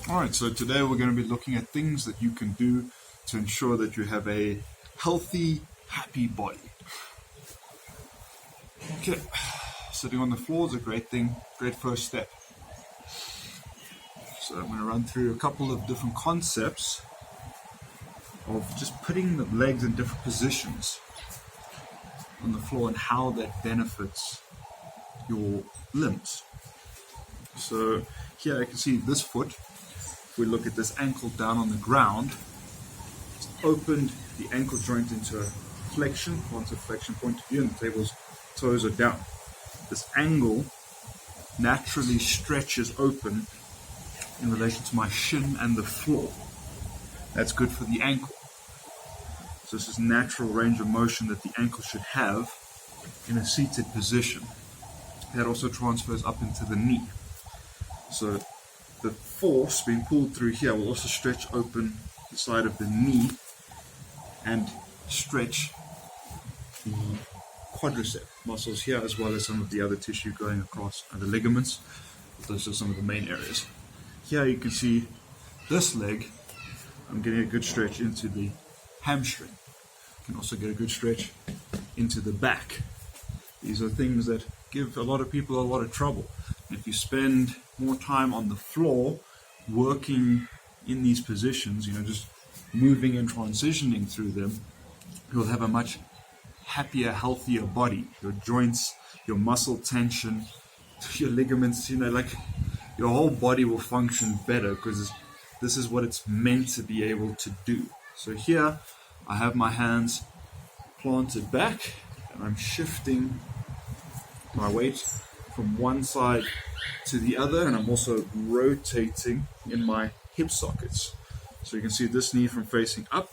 Alright, so today we're going to be looking at things that you can do to ensure that you have a healthy, happy body. Okay, sitting on the floor is a great thing, great first step. So I'm going to run through a couple of different concepts of just putting the legs in different positions on the floor and how that benefits your limbs. So here I can see this foot. If we look at this ankle down on the ground, it's opened the ankle joint into a flexion, onto a flexion point of view, and the table's toes are down. This angle naturally stretches open in relation to my shin and the floor. That's good for the ankle. So this is natural range of motion that the ankle should have in a seated position. That also transfers up into the knee. So the force being pulled through here will also stretch open the side of the knee and stretch the quadricep muscles here, as well as some of the other tissue going across the ligaments. Those are some of the main areas. Here you can see this leg, I'm getting a good stretch into the hamstring. You can also get a good stretch into the back. These are things that give a lot of people a lot of trouble. If you spend more time on the floor working in these positions, just moving and transitioning through them, you'll have a much happier, healthier body. Your joints, your muscle tension, your ligaments, your whole body will function better because this is what it's meant to be able to do. So here I have my hands planted back and I'm shifting my weight from one side to the other, and I'm also rotating in my hip sockets. So you can see this knee from facing up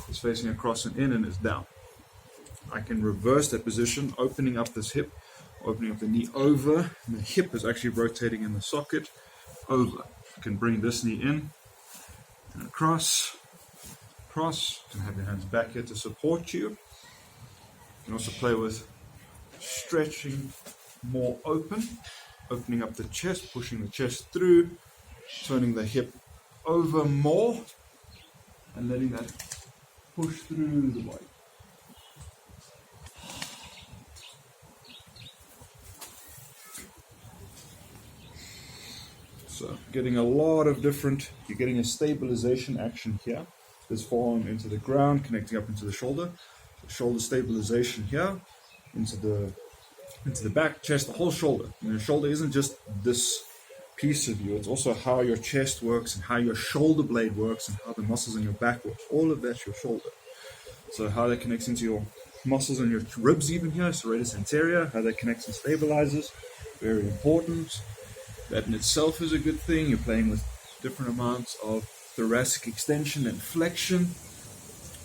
is facing across and in and is down. I can reverse that position, opening up this hip, opening up the knee over, and the hip is actually rotating in the socket over. You can bring this knee in and across. You can have your hands back here to support you. You can also play with stretching more open, opening up the chest, pushing the chest through, turning the hip over more, and letting that push through the body. So getting a lot of different, you're getting a stabilization action here. This forearm into the ground, connecting up into the shoulder. Shoulder stabilization here, into the back, chest, the whole shoulder. The shoulder isn't just this piece of you, it's also how your chest works and how your shoulder blade works and how the muscles in your back work. All of that's your shoulder. So how that connects into your muscles and your ribs even here, serratus anterior, how that connects and stabilizes, very important. That in itself is a good thing. You're playing with different amounts of thoracic extension and flexion.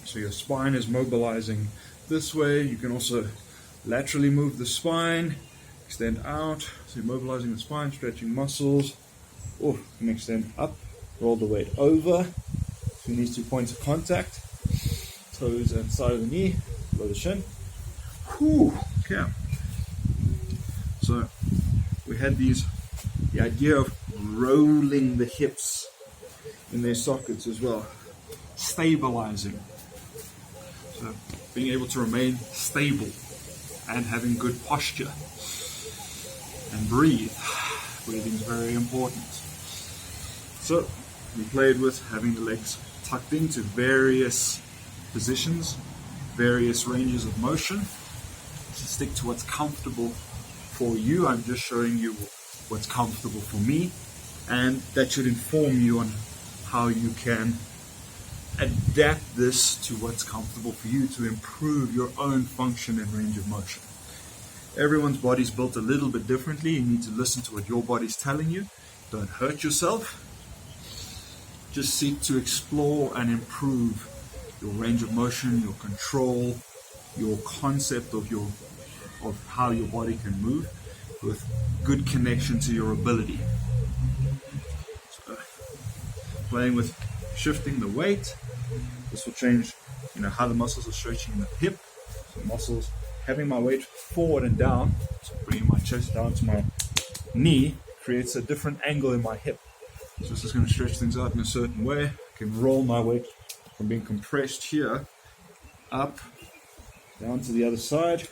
So your spine is mobilizing this way. You can also laterally move the spine, extend out. So you're mobilizing the spine, stretching muscles. You can extend up, roll the weight over. Between these 2 points of contact, toes and side of the knee, below the shin. Okay. So we had the idea of rolling the hips in their sockets as well, stabilizing. So being able to remain stable and having good posture and breathe. Breathing is very important. So we played with having the legs tucked into various positions, various ranges of motion. So stick to what's comfortable for you. I'm just showing you what's comfortable for me, and that should inform you on how you can adapt this to what's comfortable for you to improve your own function and range of motion. Everyone's body's built a little bit differently. You need to listen to what your body's telling you. Don't hurt yourself. Just seek to explore and improve your range of motion, your control, your concept of how your body can move with good connection to your ability. So, playing with shifting the weight. This will change, how the muscles are stretching in the hip. So muscles having my weight forward and down, so bringing my chest down to my knee creates a different angle in my hip. So this is going to stretch things out in a certain way. I can roll my weight from being compressed here up, down to the other side.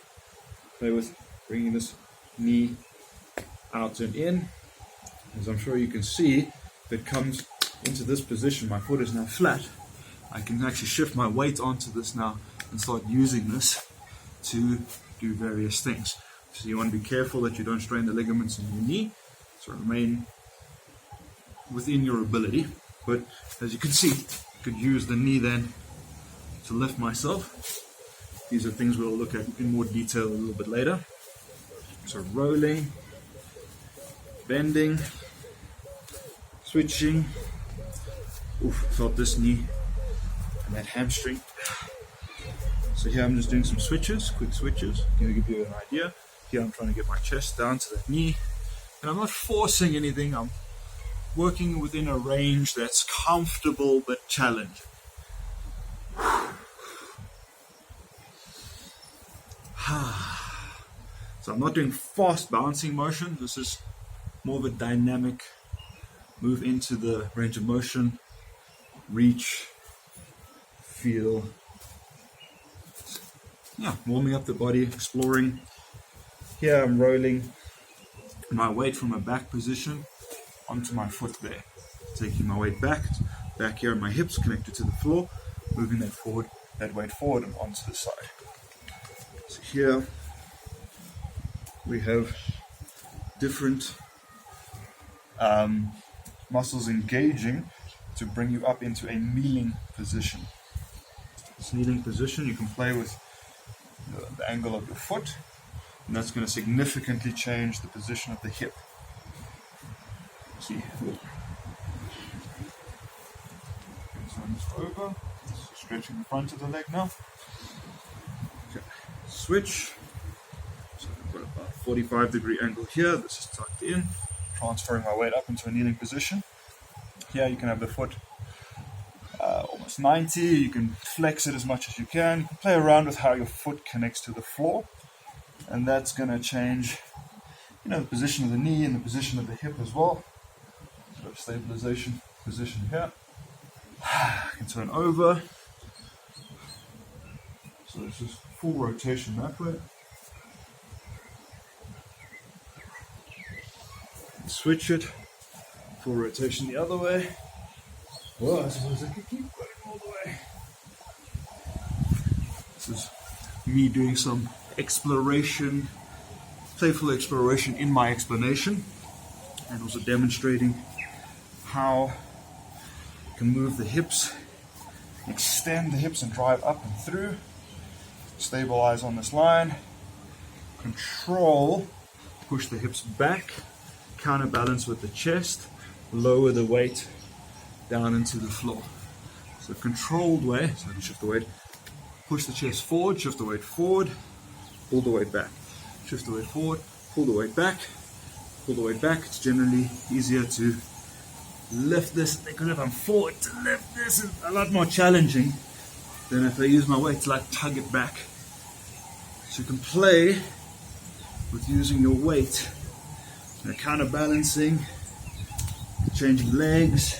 Play with bringing this knee out and in. As I'm sure you can see, if it comes into this position, my foot is now flat. I can actually shift my weight onto this now and start using this to do various things. So you want to be careful that you don't strain the ligaments in your knee, so remain within your ability. But as you can see, I could use the knee then to lift myself. These are things we'll look at in more detail a little bit later. So rolling, bending, switching. Oof, felt this knee and that hamstring. So here I'm just doing some switches, quick switches, to give you an idea. Here I'm trying to get my chest down to that knee. And I'm not forcing anything, I'm working within a range that's comfortable but challenging. So I'm not doing fast bouncing motion. This is more of a dynamic move into the range of motion, reach, feel. Yeah, warming up the body, exploring. Here I'm rolling my weight from a back position onto my foot there. Taking my weight back here on my hips connected to the floor, moving that forward, that weight forward and onto the side. So here we have different muscles engaging to bring you up into a kneeling position. This kneeling position, you can play with the angle of your foot, and that's going to significantly change the position of the hip. See, turn this over, stretching the front of the leg now. Okay. Switch. So I've got about a 45-degree angle here. This is tucked in. Transferring my weight up into a kneeling position. Here you can have the foot almost 90. You can flex it as much as you can. You can play around with how your foot connects to the floor, and that's going to change, the position of the knee and the position of the hip as well. So stabilization position here. I can turn over. So this is full rotation that way. Switch it. Full rotation the other way. Well, I suppose I could keep going all the way. This is me doing some exploration, playful exploration in my explanation, and also demonstrating how you can move the hips, extend the hips and drive up and through, stabilize on this line, control, push the hips back, counterbalance with the chest, lower the weight down into the floor. So controlled way, so I can shift the weight, push the chest forward, shift the weight forward, pull the weight back. Shift the weight forward, pull the weight back, pull the weight back. It's generally easier to lift this, because if I'm forward to lift this is a lot more challenging than if I use my weight to like tug it back. So you can play with using your weight, counterbalancing, changing legs,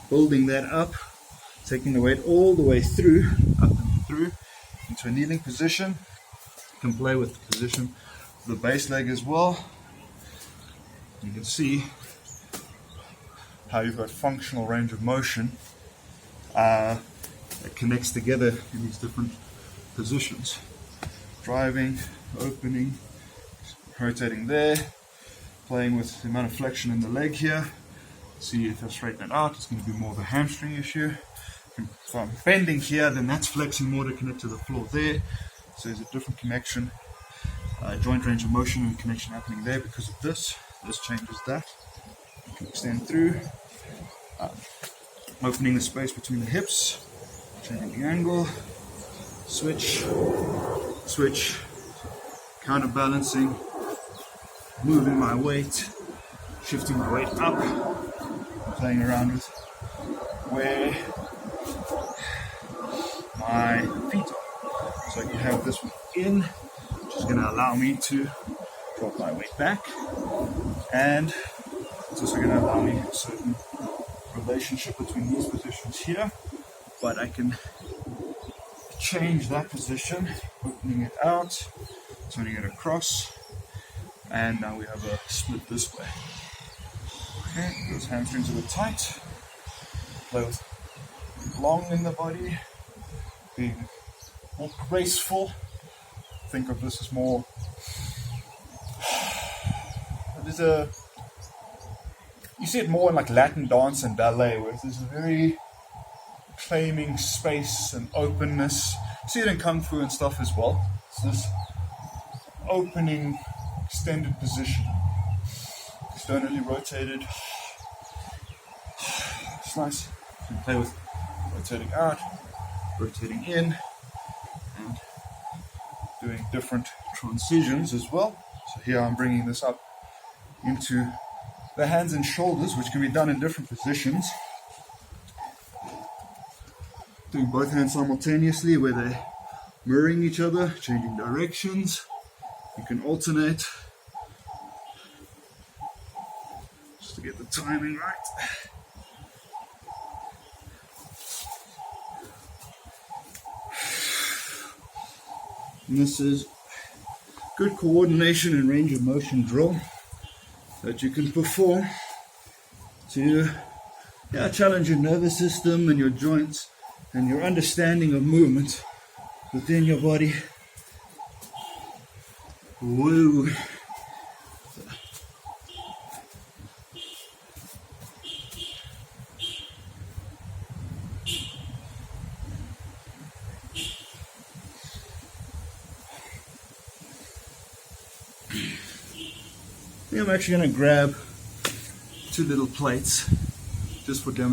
building that up, taking the weight all the way through, up and through, into a kneeling position. You can play with the position of the base leg as well. You can see how you've got functional range of motion that connects together in these different positions. Driving, opening, rotating there, playing with the amount of flexion in the leg here. See if I straighten it out, it's going to be more of a hamstring issue. If I'm bending here, then that's flexing more to connect to the floor there. So there's a different connection, joint range of motion and connection happening there because of this. This changes that. You can extend through, opening the space between the hips, changing the angle, switch, switch, counterbalancing, moving my weight, shifting my weight up, playing around with where my feet are. So I can have this one in, which is going to allow me to drop my weight back and It's also going to allow me a certain relationship between these positions here, but I can change that position, opening it out, turning it across, and now we have a split this way. Okay, those hamstrings a bit tight. Play with long in the body, being more graceful. Think of this as more. You see it more in like Latin dance and ballet, where there's a very claiming space and openness. You see it in Kung Fu and stuff as well. It's this opening, extended position. Externally rotated. It's nice. You can play with rotating out, rotating in, and doing different transitions as well. So here I'm bringing this up into the hands and shoulders, which can be done in different positions. Doing both hands simultaneously where they're mirroring each other, changing directions. You can alternate just to get the timing right. And this is good coordination and range of motion drill that you can perform to challenge your nervous system and your joints and your understanding of movement within your body. Woo! I'm actually going to grab 2 little plates just for demonstration.